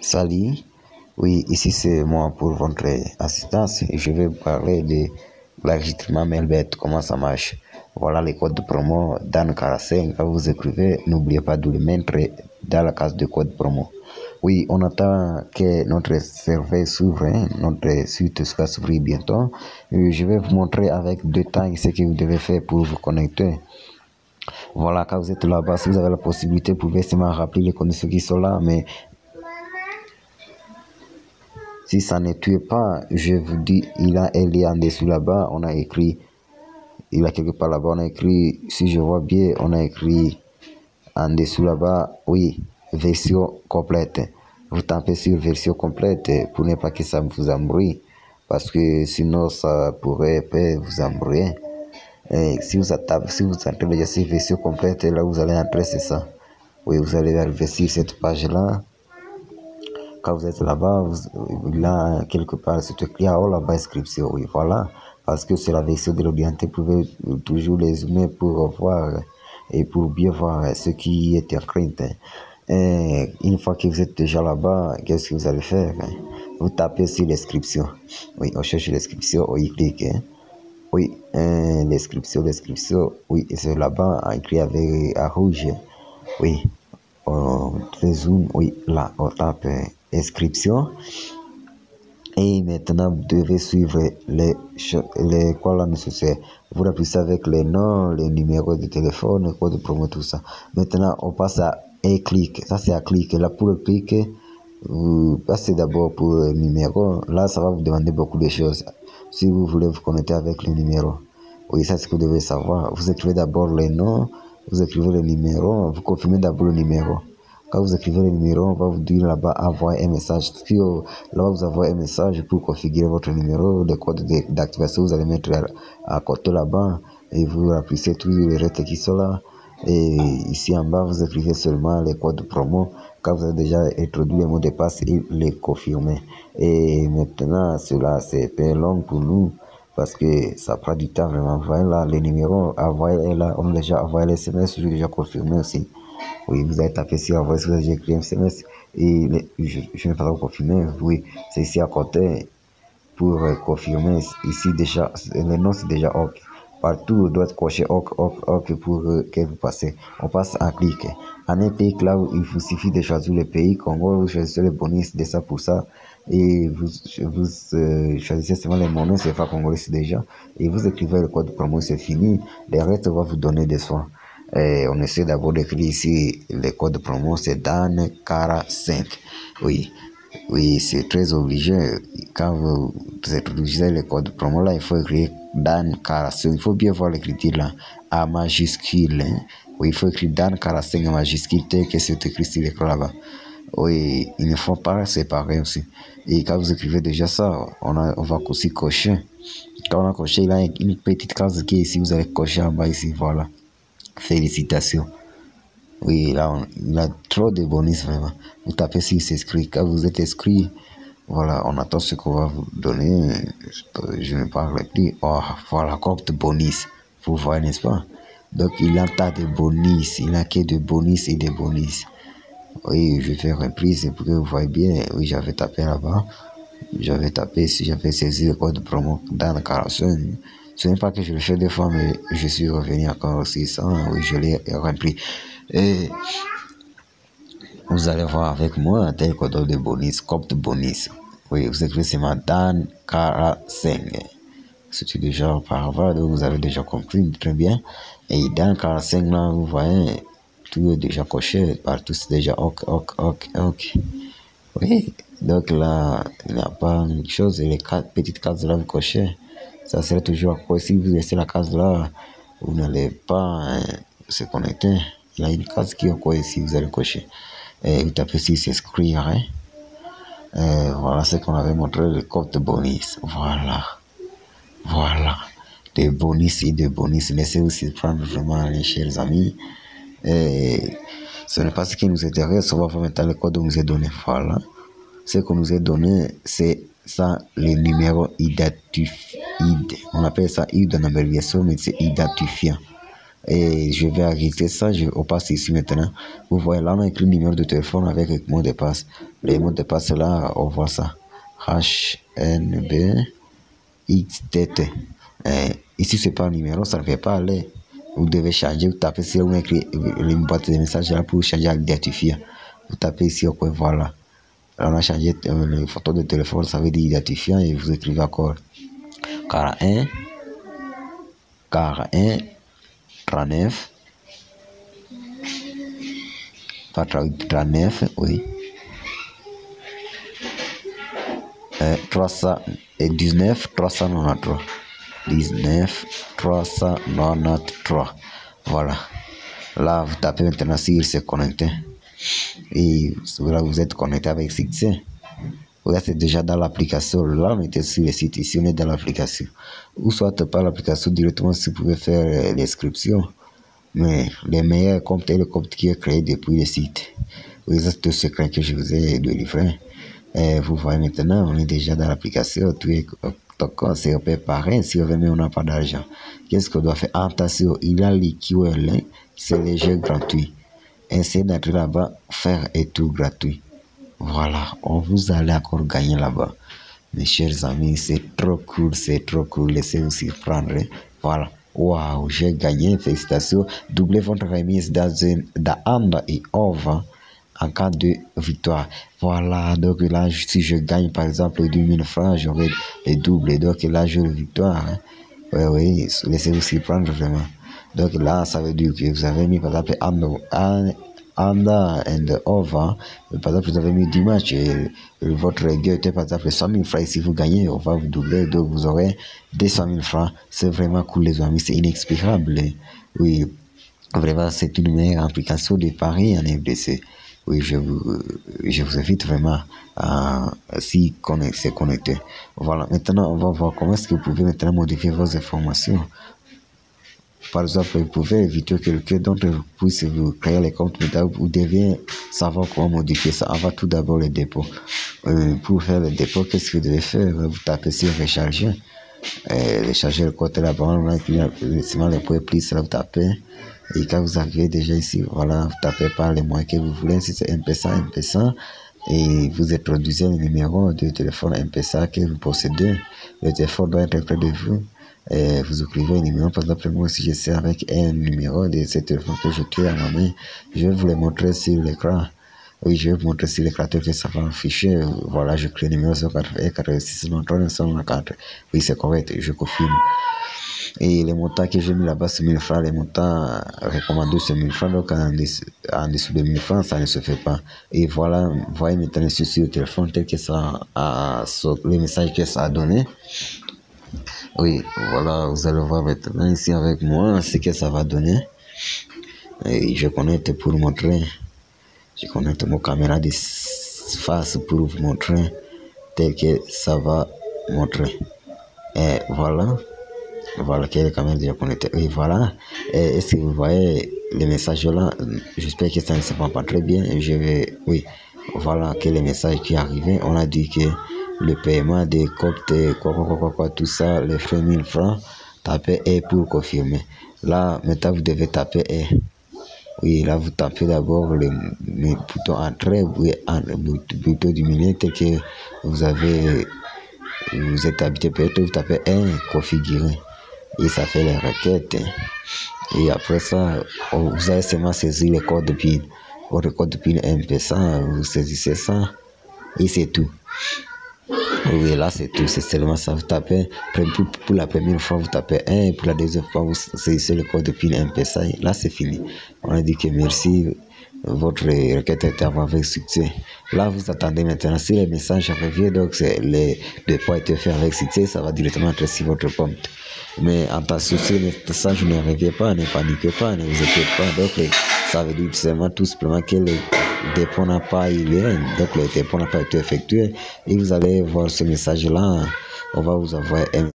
Salut, oui, ici c'est moi pour votre assistance et je vais vous parler de l'enregistrement Mailbet, comment ça marche. Voilà les codes de promo Dan Karaseng. Quand vous écrivez, n'oubliez pas de le mettre dans la case de code promo. Oui, on attend que notre serveur s'ouvre, notre site sera s'ouvrir bientôt. Et je vais vous montrer avec détail ce que vous devez faire pour vous connecter. Voilà, quand vous êtes là-bas, si vous avez la possibilité, vous pouvez seulement rappeler les conditions qui sont là, mais si ça ne tue pas, je vous dis, il a un lien en dessous là-bas, on a écrit, il a quelque part là-bas, on a écrit, si je vois bien, on a écrit en dessous là-bas, oui, version complète. Vous tapez sur version complète pour ne pas que ça vous embrouille, parce que sinon ça pourrait vous embrouiller. Et si vous entrez déjà sur version complète, là vous allez entrer, c'est ça. Oui, vous allez arriver sur cette page-là. Quand vous êtes là-bas, là, quelque part, c'est écrit en haut là-bas, inscription, oui, voilà. Parce que c'est la version de l'orienté, vous pouvez toujours les zoomer pour voir et pour bien voir ce qui est écrit. Et une fois que vous êtes déjà là-bas, qu'est-ce que vous allez faire? Vous tapez sur l'inscription. Oui, on cherche l'inscription, on y clique. Oui, l'inscription, oui, c'est là-bas, écrit avec à rouge. Oui, on fait zoom, oui, là, on tape inscription. Et maintenant, vous devez suivre les quoi là nécessaires. Vous remplissez avec les noms, les numéros de téléphone, les codes de promo, tout ça. Maintenant, on passe à un clic. Ça, c'est à cliquer. Là, pour le cliquer, vous passez d'abord pour le numéro. Là, ça va vous demander beaucoup de choses. Si vous voulez vous connecter avec le numéro. Oui, ça, c'est ce que vous devez savoir. Vous écrivez d'abord les noms, vous écrivez le numéro, vous confirmez d'abord le numéro. Quand vous écrivez le numéro, on va vous dire là-bas envoyer un message. Là, vous envoyez un message pour configurer votre numéro, le code d'activation, vous allez mettre à côté là-bas et vous remplissez tous les restes qui sont là. Et ici en bas, vous écrivez seulement les codes de promo. Quand vous avez déjà introduit les mots de passe, et les confirmez. Et maintenant, cela c'est très long pour nous parce que ça prend du temps vraiment. Voilà là, les numéros, envoyez là, on a déjà envoyé les SMS, j'ai déjà confirmé aussi. Oui, vous avez tapé sur envoyer, si vous avez écrit un SMS et je ne vais pas confirmer. Oui, c'est ici à côté pour confirmer. Ici déjà, le nom c'est déjà OK. Partout, on doit cocher OK pour que vous passez. On passe à clic. En un clic là, il vous suffit de choisir le pays. Congo, vous choisissez le bonus de ça pour ça. Et vous choisissez seulement les monnaies, c'est pas congolais déjà. Et vous écrivez le code promo, c'est fini. Le reste va vous donner des soins. On essaie d'abord d'écrire ici le code de promo, c'est Dan Kara 5. Oui, oui, c'est très obligé. Quand vous utilisez le code de promo là, il faut écrire Dan Kara 5. Il faut bien voir l'écriture là, à majuscule. Oui, il faut écrire Dan Kara 5 en majuscule, tel que c'est écrit sur l'écran là-bas. Oui, il ne faut pas séparer aussi. Et quand vous écrivez déjà ça, on va aussi cocher. Quand on a coché, il y a une petite case qui est ici, vous allez cocher en bas ici, voilà. Félicitations. Oui, là, il a trop de bonus vraiment. Vous tapez sur s'inscrire. Quand vous êtes inscrit, voilà, on attend ce qu'on va vous donner. Je ne parle plus. Oh, voilà, comme de bonus. Vous voyez, n'est-ce pas? Donc, il a un tas de bonus. Il a que de bonus et de bonus. Oui, je vais faire une prise pour que vous voyez bien. Oui, j'avais tapé là-bas. J'avais saisi le code de promo dans la carrosserie. Ce n'est pas que je le fais deux fois, mais je suis revenu encore aussi sans. Oui, je l'ai rempli. Et vous allez voir avec moi tel code de bonus, code de bonus. Oui, vous écrivez seulement Dan Karaseng. C'est déjà auparavant, donc vous avez déjà compris très bien. Et Dan Karaseng, là, vous voyez, tout est déjà coché, partout c'est déjà OK. Oui, donc là, il n'y a pas une chose, et les petites cases là, vous cochez. Ça serait toujours à quoi. Si vous laissez la case là, vous n'allez pas se connecter. Il y a une case qui est quoi ici, vous allez cocher. Et vous tapez ici s'inscrire. Voilà ce qu'on avait montré, le code de bonus. Voilà. Des bonus et des bonus. Laissez aussi prendre vraiment, les chers amis. Et ce n'est pas ce qui nous intéresse, on va voir maintenant le code qu'on nous a donné. Voilà. Ce qu'on nous a donné, c'est ça, le numéro identifiant. On appelle ça ID en abréviation, mais c'est identifiant. Et je vais arrêter ça, on passe ici maintenant. Vous voyez là, on a écrit le numéro de téléphone avec le mot de passe. Le mot de passe là, on voit ça. HNBXTT. Ici, c'est pas un numéro, ça ne fait pas aller. Vous devez changer, vous tapez ici, vous écrit une boîte de messages là pour changer avec identifiant. Vous tapez ici, ok, voilà. Là, on a changé les photos de téléphone, ça veut dire identifiant, et vous écrivez encore 41, 39, pas 39, oui. 319, 393. 19, 393. Voilà. Là, vous tapez maintenant s'il s'est connecté. Et là, vous êtes connecté avec succès. Vous êtes déjà dans l'application. Là, on était sur le site. Ici, on est dans l'application. Ou soit pas l'application directement, si vous pouvez faire l'inscription. Mais les meilleurs comptes est le compte qui est créé depuis le site. Oui, c'est le secret que je vous ai délivré. Et vous voyez maintenant, on est déjà dans l'application. Tout est c'est préparé. Si on n'a pas d'argent, qu'est-ce qu'on doit faire? Attention, il y a les QL, c'est les jeux gratuits. Essayez d'être là-bas, faire et tout gratuit. Voilà, on vous allez encore gagner là-bas. Mes chers amis, c'est trop cool, laissez-vous surprendre. Voilà, waouh, j'ai gagné, félicitations. Doublez votre remise dans Anda et Over en cas de victoire. Voilà, donc là, si je gagne par exemple 2000 francs, j'aurai le double. Donc là, j'ai une victoire. Hein. Oui, laissez-vous surprendre vraiment. Donc là, ça veut dire que vous avez mis par exemple Anda and Over. Par exemple, vous avez mis 10 matchs et votre gueule était par exemple 100 000 francs. Si vous gagnez, on va vous doubler. Donc vous aurez 200 000 francs. C'est vraiment cool, les amis. C'est inexplicable. Oui, vraiment, c'est une meilleure application de paris en FDC. Oui, je vous invite vraiment à s'y connecter. Voilà, maintenant, on va voir comment est-ce que vous pouvez maintenant modifier vos informations. Par exemple, vous pouvez éviter que quelqu'un d'entre vous puisse vous créer les comptes, mais vous devez savoir comment modifier ça. On va tout d'abord le dépôt. Pour faire le dépôt, qu'est-ce que vous devez faire? Vous tapez sur recharger. Recharger le code là-bas, seulement les points plus, là vous tapez. Et quand vous arrivez déjà ici, voilà, vous tapez par les moyens que vous voulez. Si c'est M-Pesa, et vous introduisez le numéro de téléphone M-Pesa que vous possédez. Le téléphone doit être près de vous. Et vous écrivez un numéro. Par exemple, moi, si je sais avec un numéro de ce téléphone que je tiens à ma main, je vais vous le montrer sur l'écran. Oui, je vais vous montrer sur l'écran que ça va afficher. Voilà, je crée le numéro 086 93 Oui, c'est correct, je confirme. Et les montants que j'ai mis là-bas, c'est 1000 francs. Les montants recommandés, c'est 1000 francs. Donc, en dessous de 1000 francs, ça ne se fait pas. Et voilà, vous voyez maintenant sur le téléphone tel que ça a, les messages que ça a donné. Oui, voilà, vous allez voir maintenant ici avec moi ce que ça va donner. Et je connecte pour vous montrer. Je connecte mon caméra de face pour vous montrer tel que ça va montrer. Et voilà. Voilà, quelle caméra déjà connectée. Et voilà. Et est-ce que vous voyez les messages là? J'espère que ça ne se passe pas très bien. Je vais, oui, voilà quel est le message qui est arrivé. On a dit que le paiement des coptes, tout ça, les frais 1000 francs, tapez et pour confirmer. Là, maintenant, vous devez taper et. Oui, là, vous tapez d'abord le bouton entrée, oui, le bouton du milieu, tel que vous êtes habitué, peut-être vous tapez un configurer. Et ça fait les requêtes. Et après ça, vous allez seulement saisir le code de PIN. Votre code de PIN M-Pesa, vous saisissez ça. Et c'est tout. Oui, là c'est tout. C'est seulement ça. Vous tapez, pour la première fois, vous tapez 1. Et pour la deuxième fois, vous saisissez le code de PIN M-Pesa. Là c'est fini. On a dit que merci. Votre requête a été avec succès. Là, vous attendez maintenant. Si les messages reviennent, donc les dépôts ont été faits avec succès, ça va directement entrer sur votre compte. Mais attention, si les messages ne reviennent pas, ne paniquez pas, ne vous inquiétez pas. Donc, ça veut dire seulement tout simplement que le dépôt n'a pas eu lieu. Donc, le dépôt n'a pas été effectué. Et vous allez voir ce message-là. On va vous envoyer un